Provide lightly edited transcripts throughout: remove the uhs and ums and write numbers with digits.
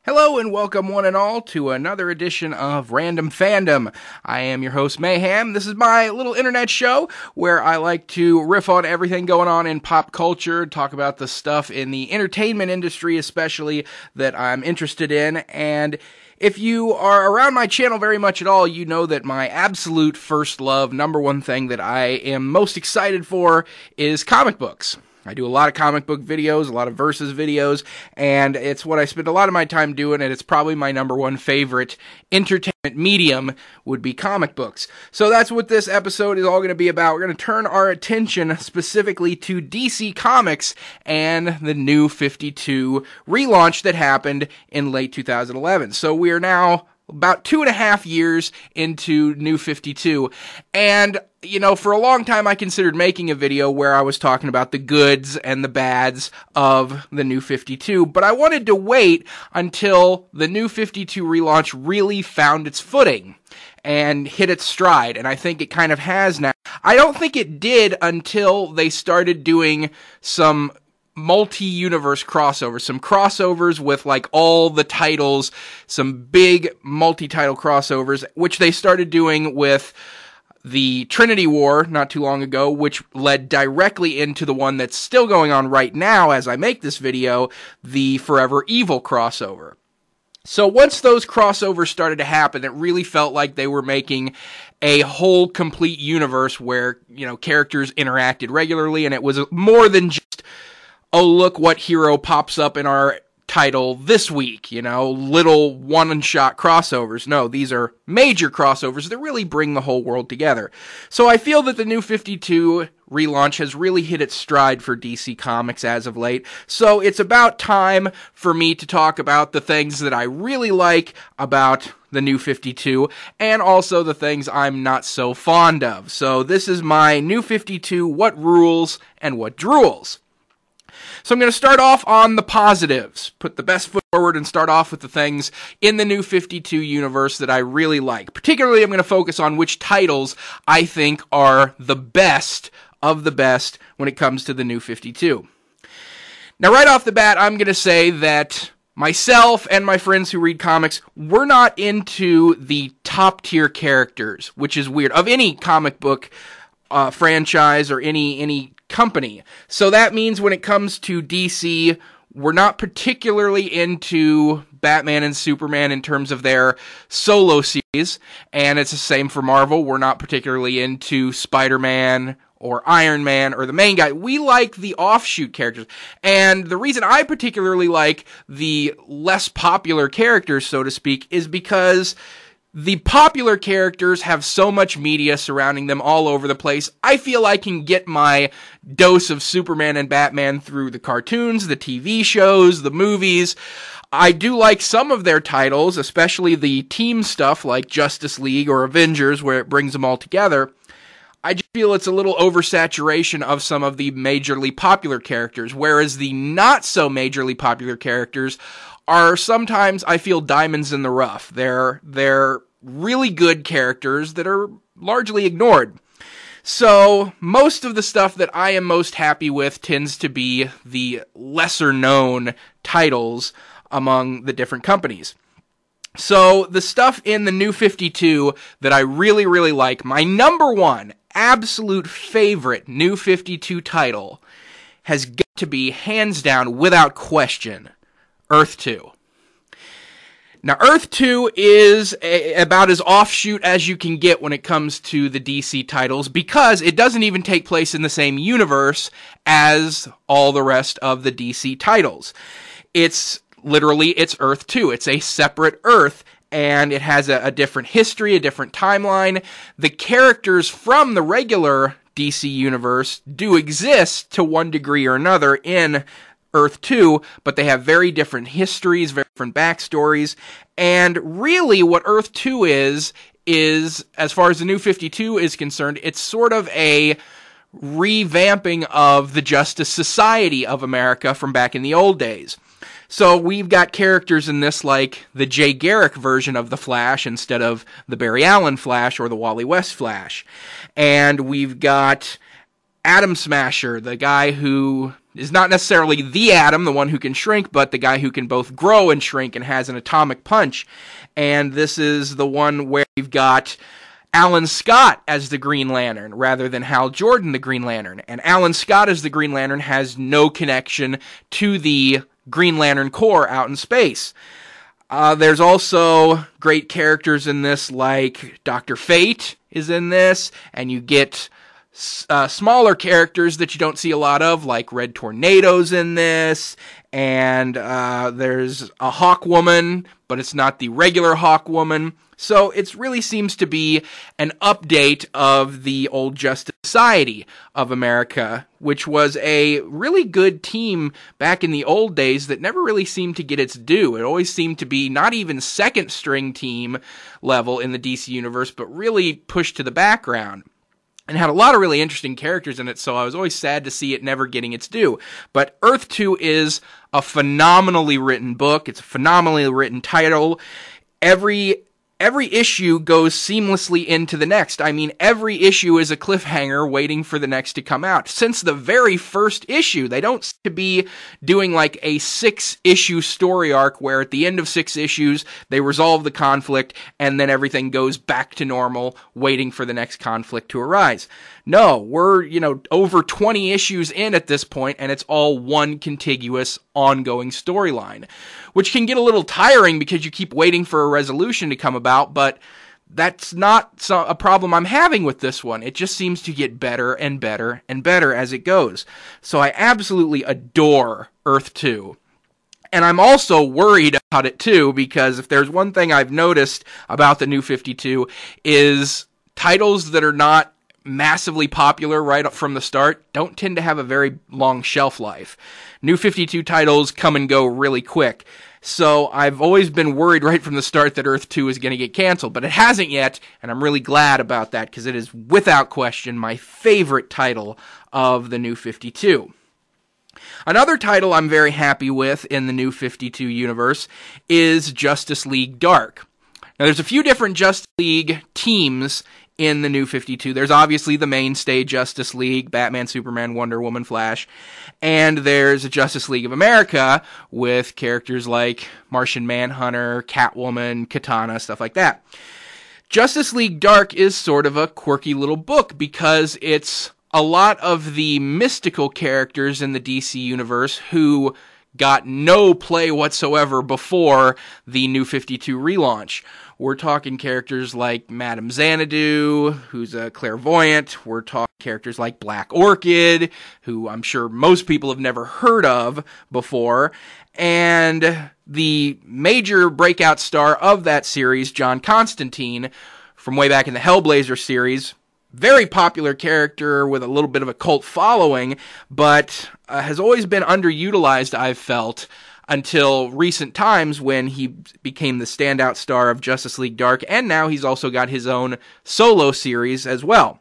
Hello and welcome one and all to another edition of Random Fandom. I am your host Mayhem. This is my little internet show where I like to riff on everything going on in pop culture, talk about the stuff in the entertainment industry especially that I'm interested in, and if you are around my channel very much at all, you know that my absolute first love, number one thing that I am most excited for is comic books. I do a lot of comic book videos, a lot of versus videos, and it's what I spend a lot of my time doing, and it's probably my number one favorite entertainment medium would be comic books. So that's what this episode is all going to be about. We're going to turn our attention specifically to DC Comics and the New 52 relaunch that happened in late 2011. So we are now about 2.5 years into New 52, and you know, for a long time I considered making a video where I was talking about the goods and the bads of the New 52, but I wanted to wait until the New 52 relaunch really found its footing and hit its stride, and I think it kind of has now. I don't think it did until they started doing some multi-universe crossovers, some crossovers with like all the titles, some big multi-title crossovers, which they started doing with the Trinity War not too long ago, which led directly into the one that's still going on right now as I make this video, the Forever Evil crossover. So once those crossovers started to happen, it really felt like they were making a whole complete universe where, you know, characters interacted regularly, and it was more than just, oh, look what hero pops up in our title this week, you know, little one-shot crossovers. No, these are major crossovers that really bring the whole world together. So I feel that the New 52 relaunch has really hit its stride for DC Comics as of late. So it's about time for me to talk about the things that I really like about the New 52, and also the things I'm not so fond of. So this is my New 52, what rules and what drools. So I'm going to start off on the positives, put the best foot forward and start off with the things in the New 52 universe that I really like. Particularly, I'm going to focus on which titles I think are the best of the best when it comes to the New 52. Now, right off the bat, I'm going to say that myself and my friends who read comics, we're not into the top-tier characters, which is weird, of any comic book franchise or any company. So that means when it comes to DC, we're not particularly into Batman and Superman in terms of their solo series, and it's the same for Marvel. We're not particularly into Spider-Man or Iron Man or the main guy. We like the offshoot characters, and the reason I particularly like the less popular characters, so to speak, is because the popular characters have so much media surrounding them all over the place. I feel I can get my dose of Superman and Batman through the cartoons, the TV shows, the movies. I do like some of their titles, especially the team stuff like Justice League or Avengers, where it brings them all together. I just feel it's a little oversaturation of some of the majorly popular characters, whereas the not so majorly popular characters are sometimes, I feel, diamonds in the rough. They're really good characters that are largely ignored. So most of the stuff that I am most happy with tends to be the lesser known titles among the different companies. So the stuff in the New 52 that I really, really like, my number one absolute favorite New 52 title has got to be, hands down, without question, Earth 2. Now, Earth 2 is about as offshoot as you can get when it comes to the DC titles, because it doesn't even take place in the same universe as all the rest of the DC titles. It's Earth 2. It's a separate Earth, and it has a different history, a different timeline. The characters from the regular DC universe do exist to one degree or another in Earth 2, but they have very different histories, very different backstories, and really what Earth 2 is, as far as the New 52 is concerned, it's sort of a revamping of the Justice Society of America from back in the old days. So we've got characters in this like the Jay Garrick version of the Flash instead of the Barry Allen Flash or the Wally West Flash. And we've got Atom Smasher, the guy who is not necessarily the Atom, the one who can shrink, but the guy who can both grow and shrink and has an atomic punch. And this is the one where you've got Alan Scott as the Green Lantern rather than Hal Jordan the Green Lantern. And Alan Scott as the Green Lantern has no connection to the Green Lantern Corps out in space. There's also great characters in this, like Dr. Fate is in this, and you get smaller characters that you don't see a lot of, like Red Tornado's in this, and there's a Hawk Woman, but it's not the regular Hawk Woman. So it really seems to be an update of the old Justice Society of America, which was a really good team back in the old days that never really seemed to get its due. It always seemed to be not even second string team level in the DC universe, but really pushed to the background. And had a lot of really interesting characters in it, so I was always sad to see it never getting its due. But Earth 2 is a phenomenally written book. It's a phenomenally written title. Every issue goes seamlessly into the next. I mean, every issue is a cliffhanger waiting for the next to come out. Since the very first issue, they don't seem to be doing like a 6-issue story arc where at the end of 6 issues, they resolve the conflict and then everything goes back to normal, waiting for the next conflict to arise. No, we're, over 20 issues in at this point, and it's all one contiguous, ongoing storyline, which can get a little tiring because you keep waiting for a resolution to come about, but that's not a problem I'm having with this one. It just seems to get better and better and better as it goes. So I absolutely adore Earth 2. And I'm also worried about it too, because if there's one thing I've noticed about the New 52 is titles that are not massively popular right up from the start don't tend to have a very long shelf life. New 52 titles come and go really quick. So I've always been worried right from the start that Earth 2 is going to get canceled, but it hasn't yet, and I'm really glad about that because it is without question my favorite title of the New 52. Another title I'm very happy with in the New 52 universe is Justice League Dark. Now there's a few different Justice League teams in the New 52. There's obviously the mainstay Justice League, Batman, Superman, Wonder Woman, Flash, and there's a Justice League of America with characters like Martian Manhunter, Catwoman, Katana, stuff like that. Justice League Dark is sort of a quirky little book because it's a lot of the mystical characters in the DC universe who got no play whatsoever before the New 52 relaunch. We're talking characters like Madame Xanadu, who's a clairvoyant. We're talking characters like Black Orchid, who I'm sure most people have never heard of before. And the major breakout star of that series, John Constantine, from way back in the Hellblazer series, very popular character with a little bit of a cult following, but has always been underutilized, I've felt, until recent times when he became the standout star of Justice League Dark, and now he's also got his own solo series as well.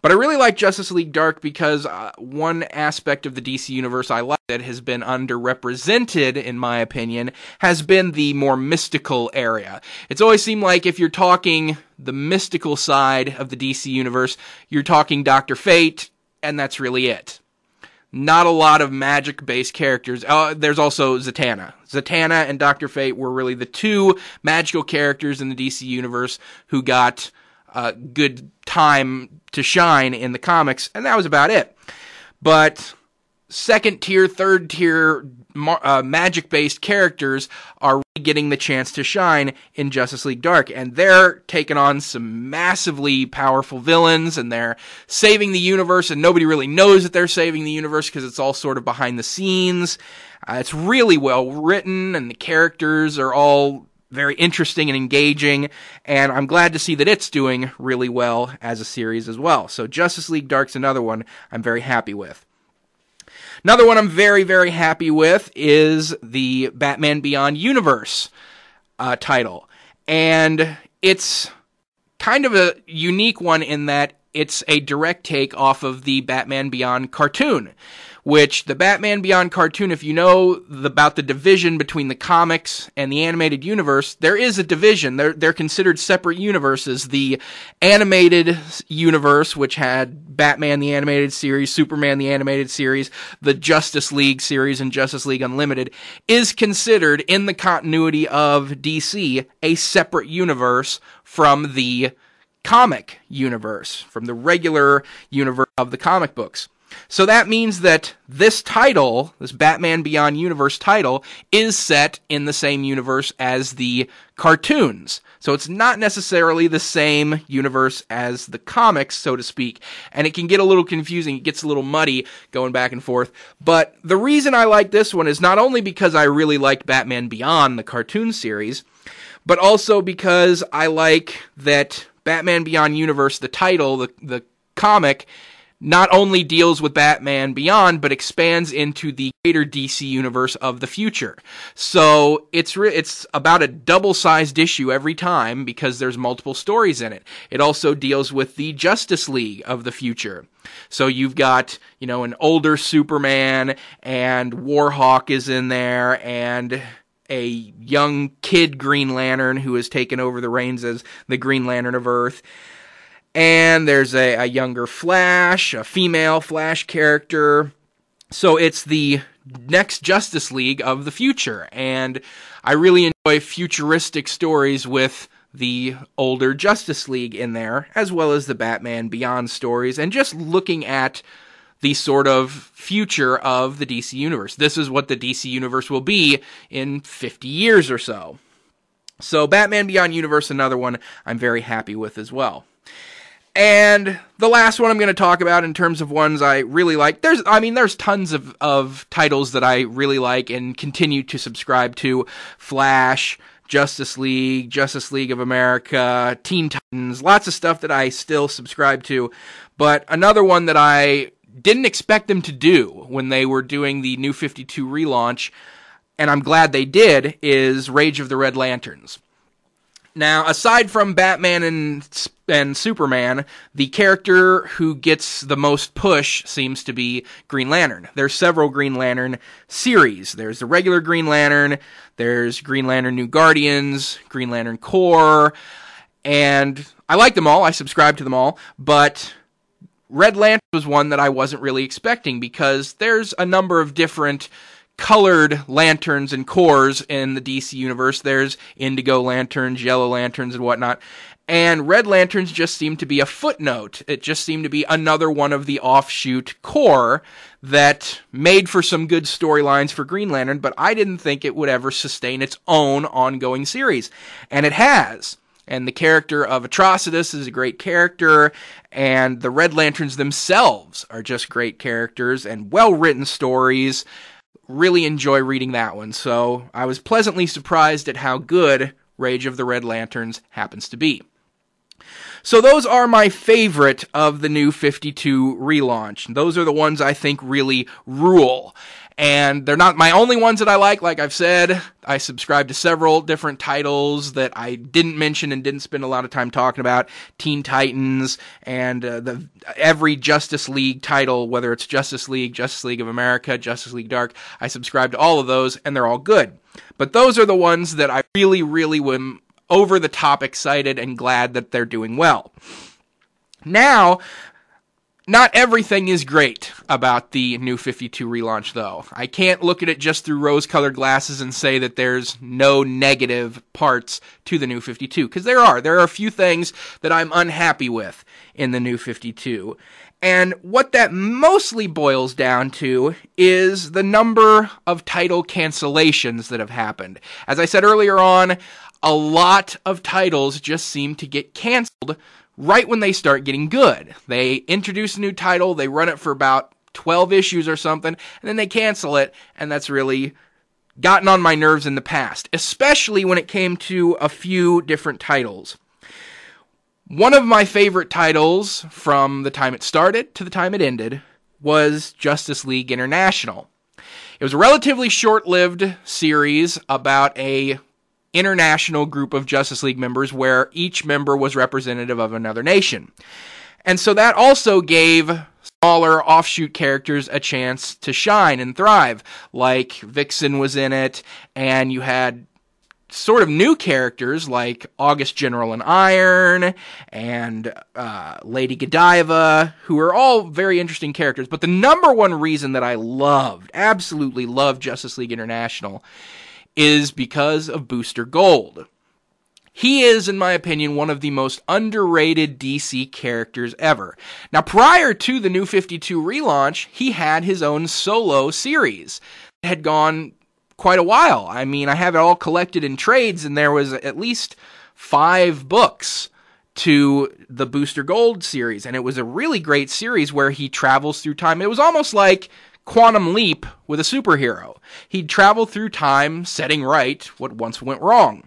But I really like Justice League Dark because one aspect of the DC universe I like that has been underrepresented, in my opinion, has been the more mystical area. It's always seemed like if you're talking the mystical side of the DC universe, you're talking Dr. Fate, and that's really it. Not a lot of magic-based characters. There's also Zatanna. Zatanna and Dr. Fate were really the two magical characters in the DC universe who got good time to shine in the comics, and that was about it. But second-tier, third-tier magic-based characters are getting the chance to shine in Justice League Dark, and they're taking on some massively powerful villains, and they're saving the universe, and nobody really knows that they're saving the universe because it's all sort of behind the scenes. It's really well written, and the characters are all very interesting and engaging, and I'm glad to see that it's doing really well as a series as well. So Justice League Dark's another one I'm very happy with. Another one I'm very, very happy with is the Batman Beyond Universe title. And it's kind of a unique one in that it's a direct take off of the Batman Beyond cartoon, which the Batman Beyond cartoon, if you know about the division between the comics and the animated universe, there is a division. They're considered separate universes. The animated universe, which had Batman the Animated Series, Superman the Animated Series, the Justice League series, and Justice League Unlimited, is considered, in the continuity of DC, a separate universe from the comic universe, from the regular universe of the comic books. So that means that this title, this Batman Beyond Universe title, is set in the same universe as the cartoons. So it's not necessarily the same universe as the comics, so to speak. And it can get a little confusing. It gets a little muddy going back and forth. But the reason I like this one is not only because I really liked Batman Beyond, the cartoon series, but also because I like that Batman Beyond Universe, the title, the comic, not only deals with Batman Beyond, but expands into the greater DC universe of the future. So it's about a double-sized issue every time because there's multiple stories in it. It also deals with the Justice League of the future. So you've got, an older Superman, and Warhawk is in there, and a young kid Green Lantern who has taken over the reins as the Green Lantern of Earth. And there's a younger Flash, a female Flash character. So it's the next Justice League of the future. And I really enjoy futuristic stories with the older Justice League in there, as well as the Batman Beyond stories, and just looking at the sort of future of the DC Universe. This is what the DC Universe will be in 50 years or so. So Batman Beyond Universe, another one I'm very happy with as well. And the last one I'm going to talk about in terms of ones I really like, there's tons of titles that I really like and continue to subscribe to. Flash, Justice League of America, Teen Titans, lots of stuff that I still subscribe to. But another one that I didn't expect them to do when they were doing the New 52 relaunch, and I'm glad they did, is Rage of the Red Lanterns. Now, aside from Batman and Superman, the character who gets the most push seems to be Green Lantern. There's several Green Lantern series. There's the regular Green Lantern, there's Green Lantern New Guardians, Green Lantern Corps, and I like them all, I subscribe to them all, but Red Lantern was one that I wasn't really expecting because there's a number of different colored lanterns and cores in the DC universe. There's indigo lanterns, yellow lanterns, and whatnot. And red lanterns just seem to be a footnote. It just seemed to be another one of the offshoot core that made for some good storylines for Green Lantern, but I didn't think it would ever sustain its own ongoing series. And it has. And the character of Atrocitus is a great character, and the Red Lanterns themselves are just great characters and well-written stories. Really enjoy reading that one, so I was pleasantly surprised at how good Rage of the Red Lanterns happens to be. So those are my favorite of the New 52 relaunch. Those are the ones I think really rule. And they're not my only ones that I like. Like I've said, I subscribe to several different titles that I didn't mention and didn't spend a lot of time talking about. Teen Titans, and every Justice League title, whether it's Justice League of America, Justice League Dark. I subscribe to all of those, and they're all good. But those are the ones that I really, really am over the top excited and glad that they're doing well. Now, not everything is great about the New 52 relaunch, though. I can't look at it just through rose-colored glasses and say that there's no negative parts to the New 52, because there are. There are a few things that I'm unhappy with in the New 52. And what that mostly boils down to is the number of title cancellations that have happened. As I said earlier on, a lot of titles just seem to get canceled right when they start getting good. They introduce a new title, they run it for about 12 issues or something, and then they cancel it, and that's really gotten on my nerves in the past, especially when it came to a few different titles. One of my favorite titles from the time it started to the time it ended was Justice League International. It was a relatively short-lived series about a international group of Justice League members where each member was representative of another nation. And so that also gave smaller offshoot characters a chance to shine and thrive. Like Vixen was in it, and you had sort of new characters like August General and Iron and Lady Godiva, who are all very interesting characters. But the number one reason that I absolutely loved Justice League International is because of Booster Gold. He is, in my opinion, one of the most underrated DC characters ever. Now, prior to the New 52 relaunch, he had his own solo series. It had gone quite a while. I mean, I have it all collected in trades, and there was at least 5 books to the Booster Gold series, and it was a really great series where he travels through time. It was almost like Quantum Leap with a superhero. He'd travel through time, setting right what once went wrong.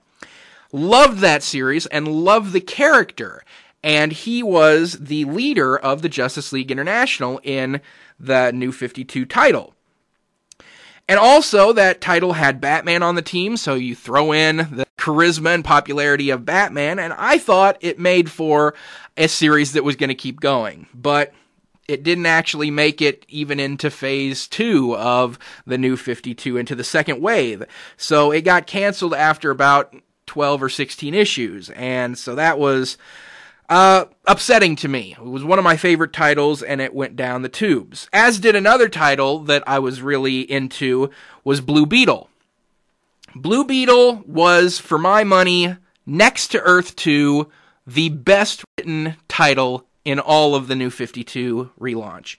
Loved that series and loved the character, and he was the leader of the Justice League International in the New 52 title. And also, that title had Batman on the team, so you throw in the charisma and popularity of Batman, and I thought it made for a series that was going to keep going. But it didn't actually make it even into Phase 2 of the New 52, into the second wave. So it got canceled after about 12 or 16 issues, and so that was upsetting to me. It was one of my favorite titles, and it went down the tubes. As did another title that I was really into, was Blue Beetle. Blue Beetle was, for my money, next to Earth 2, the best written title in all of the New 52 relaunch.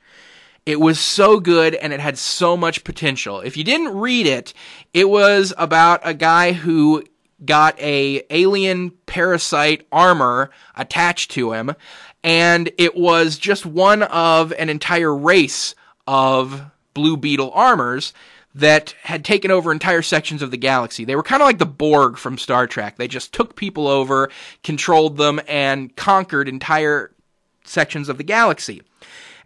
It was so good, and it had so much potential. If you didn't read it, it was about a guy who got a alien parasite armor attached to him, and it was just one of an entire race of Blue Beetle armors that had taken over entire sections of the galaxy. They were kind of like the Borg from Star Trek. They just took people over, controlled them, and conquered entire sections of the galaxy.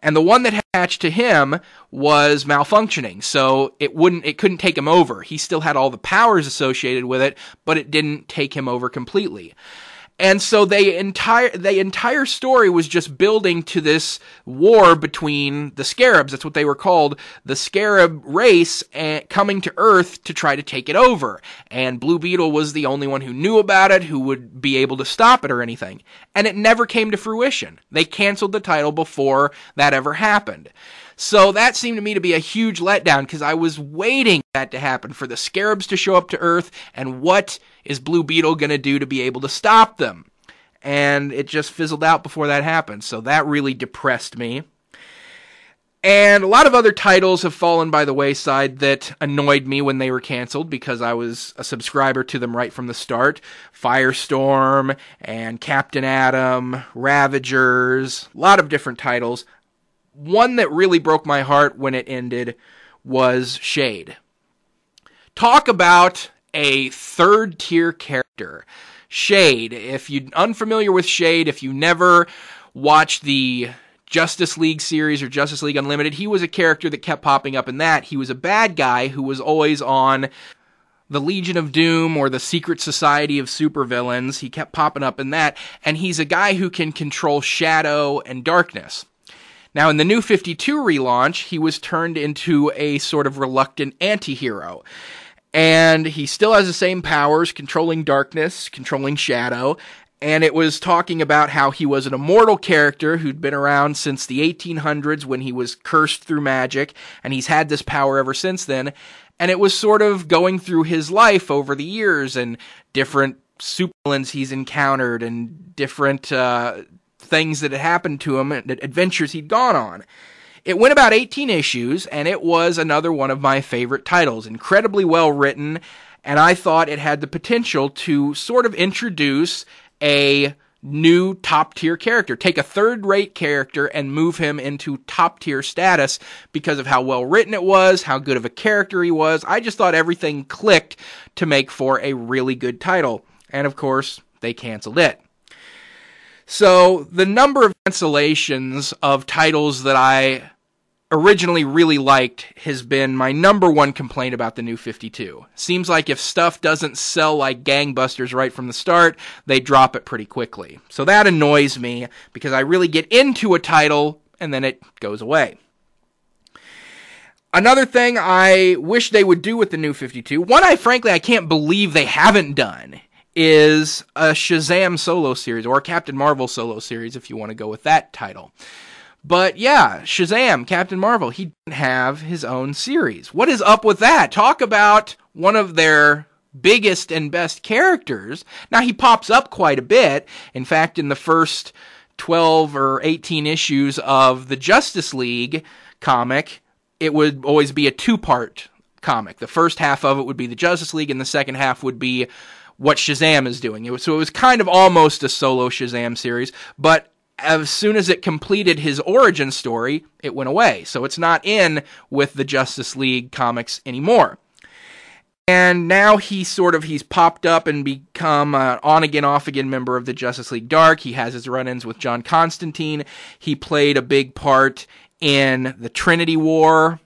And the one that attached to him was malfunctioning, so it couldn't take him over. He still had all the powers associated with it, but it didn't take him over completely. And so the entire story was just building to this war between the Scarabs. That's what they were called, the Scarab race, coming to Earth to try to take it over. And Blue Beetle was the only one who knew about it, who would be able to stop it or anything. And it never came to fruition. They canceled the title before that ever happened. So that seemed to me to be a huge letdown, because I was waiting for that to happen, for the Scarabs to show up to Earth, and what is Blue Beetle going to do to be able to stop them? And it just fizzled out before that happened, so that really depressed me. And a lot of other titles have fallen by the wayside that annoyed me when they were canceled, because I was a subscriber to them right from the start. Firestorm and Captain Atom, Ravagers, a lot of different titles. One that really broke my heart when it ended was Shade. Talk about a third-tier character. Shade, if you're unfamiliar with Shade, if you never watched the Justice League series or Justice League Unlimited, he was a character that kept popping up in that. He was a bad guy who was always on the Legion of Doom or the Secret Society of Supervillains. He kept popping up in that, and he's a guy who can control shadow and darkness. Now, in the New 52 relaunch, he was turned into a sort of reluctant anti-hero. And he still has the same powers, controlling darkness, controlling shadow, and it was talking about how he was an immortal character who'd been around since the 1800s when he was cursed through magic, and he's had this power ever since then. And it was sort of going through his life over the years, and different supervillains he's encountered, and different things that had happened to him, adventures he'd gone on. It went about 18 issues, and it was another one of my favorite titles. Incredibly well written, and I thought it had the potential to sort of introduce a new top-tier character. Take a third-rate character and move him into top-tier status because of how well written it was, how good of a character he was. I just thought everything clicked to make for a really good title. And of course, they canceled it. So, the number of cancellations of titles that I originally really liked has been my number one complaint about the New 52. Seems like if stuff doesn't sell like gangbusters right from the start, they drop it pretty quickly. So that annoys me, because I really get into a title and then it goes away. Another thing I wish they would do with the New 52, one I can't believe they haven't done, is a Shazam solo series, or a Captain Marvel solo series, if you want to go with that title. But yeah, Shazam, Captain Marvel, he didn't have his own series. What is up with that? Talk about one of their biggest and best characters. Now, he pops up quite a bit. In fact, in the first 12 or 18 issues of the Justice League comic, it would always be a two-part comic. The first half of it would be the Justice League, and the second half would be what Shazam is doing. So it was kind of almost a solo Shazam series, but as soon as it completed his origin story, it went away. So it's not in with the Justice League comics anymore. And now he's popped up and become an on-again, off-again member of the Justice League Dark. He has his run-ins with John Constantine. He played a big part in the Trinity War,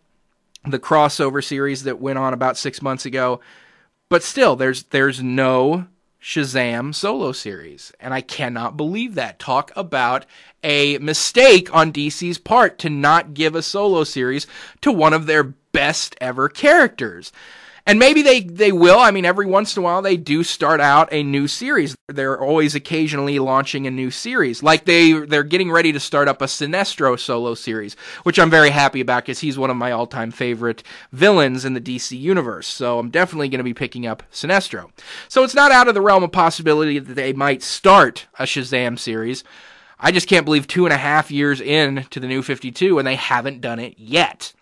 the crossover series that went on about 6 months ago. But still, there's no Shazam solo series. And I cannot believe that. Talk about a mistake on DC's part to not give a solo series to one of their best ever characters. And maybe they will. I mean, every once in a while they do start out a new series. They're always occasionally launching a new series. Like they're getting ready to start up a Sinestro solo series, which I'm very happy about because he's one of my all-time favorite villains in the DC universe. So I'm definitely going to be picking up Sinestro. So it's not out of the realm of possibility that they might start a Shazam series. I just can't believe 2.5 years in to the New 52 and they haven't done it yet.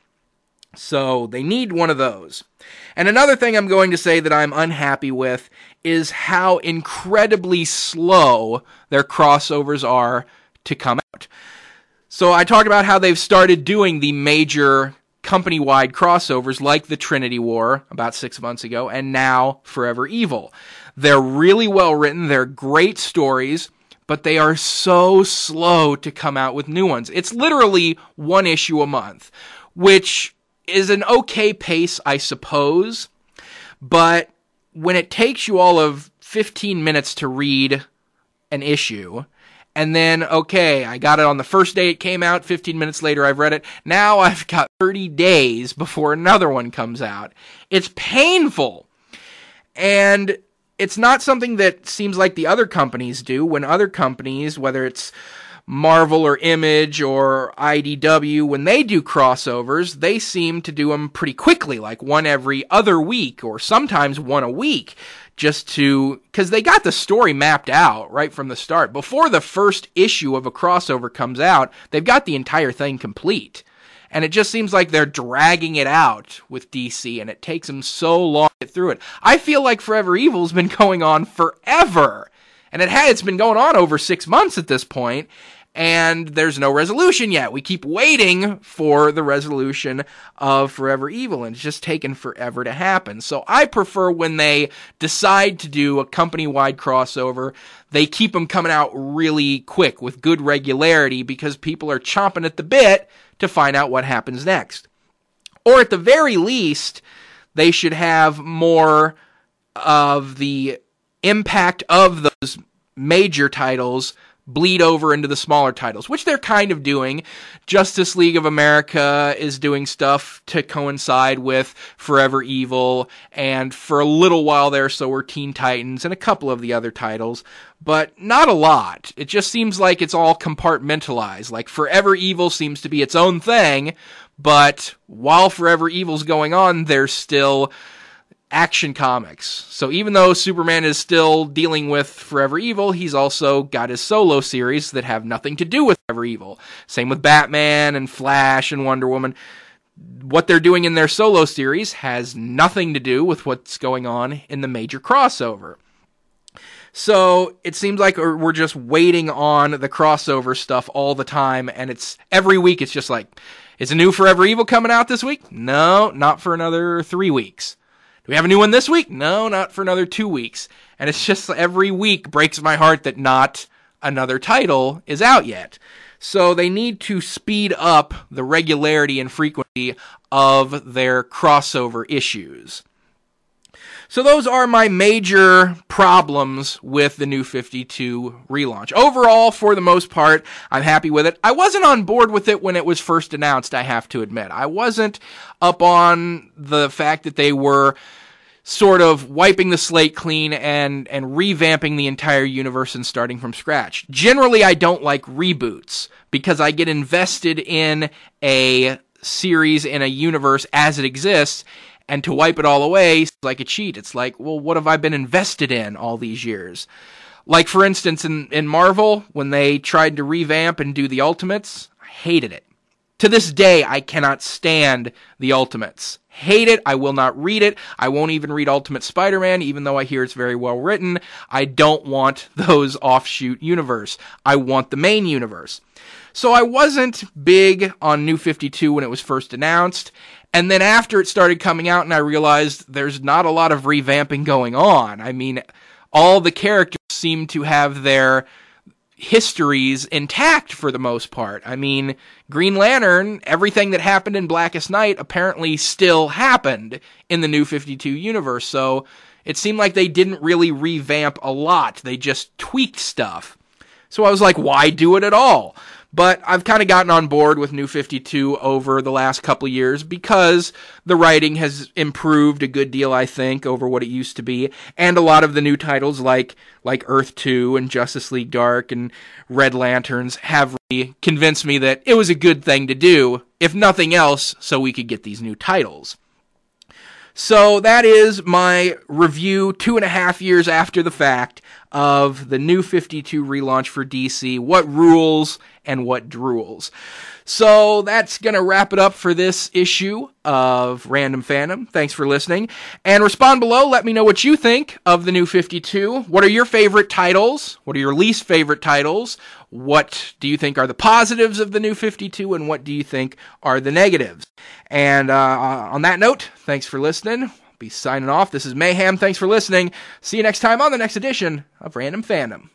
So they need one of those. And another thing I'm going to say that I'm unhappy with is how incredibly slow their crossovers are to come out. So I talked about how they've started doing the major company-wide crossovers like the Trinity War about 6 months ago, and now Forever Evil. They're really well written, they're great stories, but they are so slow to come out with new ones. It's literally one issue a month, which is an okay pace, I suppose, but when it takes you all of 15 minutes to read an issue, and then, okay, I got it on the first day it came out, 15 minutes later I've read it, now I've got 30 days before another one comes out. It's painful, and it's not something that seems like the other companies do. When other companies, whether it's Marvel or Image or IDW, when they do crossovers, they seem to do them pretty quickly, like one every other week, or sometimes one a week, because they got the story mapped out right from the start. Before the first issue of a crossover comes out, they've got the entire thing complete. And it just seems like they're dragging it out with DC, and it takes them so long to get through it. I feel like Forever Evil's been going on forever. And it's been going on over 6 months at this point, and there's no resolution yet. We keep waiting for the resolution of Forever Evil, and it's just taken forever to happen. So I prefer when they decide to do a company-wide crossover, they keep them coming out really quick with good regularity because people are chomping at the bit to find out what happens next. Or at the very least, they should have more of the impact of those major titles bleed over into the smaller titles, which they're kind of doing. Justice League of America is doing stuff to coincide with Forever Evil, and for a little while there, so were Teen Titans and a couple of the other titles, but not a lot. It just seems like it's all compartmentalized. Like Forever Evil seems to be its own thing, but while Forever Evil's going on, there's still Action Comics. So even though Superman is still dealing with Forever Evil, he's also got his solo series that have nothing to do with Forever Evil. Same with Batman and Flash and Wonder Woman. What they're doing in their solo series has nothing to do with what's going on in the major crossover. So it seems like we're just waiting on the crossover stuff all the time, and it's every week it's just like, is a new Forever Evil coming out this week? No, not for another 3 weeks. Do we have a new one this week? No, not for another 2 weeks. And it's just every week breaks my heart that not another title is out yet. So they need to speed up the regularity and frequency of their crossover issues. So those are my major problems with the New 52 relaunch. Overall, for the most part, I'm happy with it. I wasn't on board with it when it was first announced, I have to admit. I wasn't up on the fact that they were sort of wiping the slate clean and revamping the entire universe and starting from scratch. Generally, I don't like reboots because I get invested in a series, in a universe as it exists, and to wipe it all away is like a cheat. It's like, well, what have I been invested in all these years? Like, for instance, in Marvel, when they tried to revamp and do the Ultimates, I hated it. To this day, I cannot stand the Ultimates. Hate it. I will not read it. I won't even read Ultimate Spider-Man, even though I hear it's very well written. I don't want those offshoot universe. I want the main universe. So I wasn't big on New 52 when it was first announced. And then after it started coming out and I realized there's not a lot of revamping going on. I mean, all the characters seem to have their histories intact for the most part. I mean, Green Lantern, everything that happened in Blackest Night apparently still happened in the New 52 universe. So it seemed like they didn't really revamp a lot. They just tweaked stuff. So I was like, why do it at all? But I've kind of gotten on board with New 52 over the last couple of years because the writing has improved a good deal, I think, over what it used to be. And a lot of the new titles like Earth 2 and Justice League Dark and Red Lanterns have really convinced me that it was a good thing to do, if nothing else, so we could get these new titles. So that is my review 2.5 years after the fact of the New 52 relaunch for DC. What rules and what drools. So that's going to wrap it up for this issue of Random Fandom. Thanks for listening. And respond below. Let me know what you think of the New 52. What are your favorite titles? What are your least favorite titles? What do you think are the positives of the New 52? And what do you think are the negatives? And on that note, thanks for listening. I'll be signing off. This is Mayhem. Thanks for listening. See you next time on the next edition of Random Fandom.